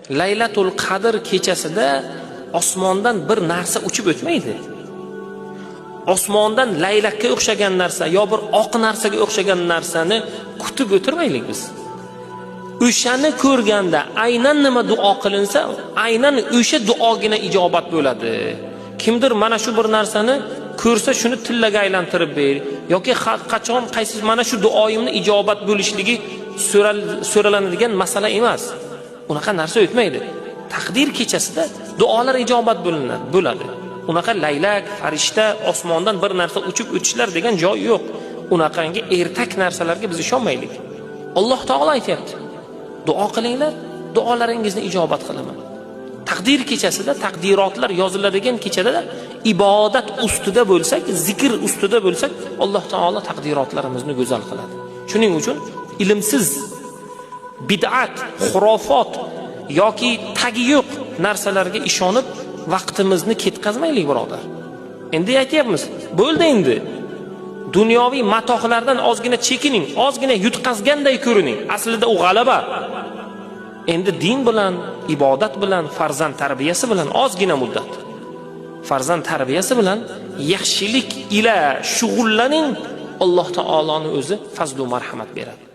Laylatul Qadr kechasida osmondan bir narsa uchib o'tmaydi. Osmondan laylakka o'xshagan narsa yo bir oq narsaga o'xshagan narsani kutib o'tirmaylik biz. O'shani ko'rganda aynan nima duo qilinsa, aynan o'sha duogina ijobat bo'ladi. Kimdir mana shu bir narsani ko'rsa shuni tillaga aylantirib ber yoki qachon qaysi mana shu duoyimni ijobat bo'lishligi so'ralanadigan masala emas. Unaqa narsa o'tmaydi. Taqdir kechasida duolar ijobat bo'ladi. Unaqa laylak, farishta, osmondan bir narsa uchib o'tishlar degan joy yo'q. Unaqangi ertak narsalarga biz ishonmaylik. Alloh taolo aytayapti: duo qilinglar, duolaringizni ijobat qilaman. Taqdir kechasida, taqdirotlar yoziladigan kechada ibodat ustida bo'lsak, zikr ustida bo'lsak, Alloh taolo taqdirotlarimizni go'zal qiladi. Shuning uchun ilmsiz, bid'at, xurofot yoki tagi yo'q narsalarga ishonib vaqtimizni ketkazmaylik, birodar. Endi aytayapmiz, bo'ldi endi. Dunyoviy matohlardan ozgina chekining, ozgina yutqazganday ko'rining. Aslida u g'alaba. Endi din bilan, ibodat bilan, farzand tarbiyasi bilan ozgina muddat. Farzand tarbiyasi bilan yaxshilik ila shug'ullaning. Alloh taoloning o'zi fazl va marhamat beradi.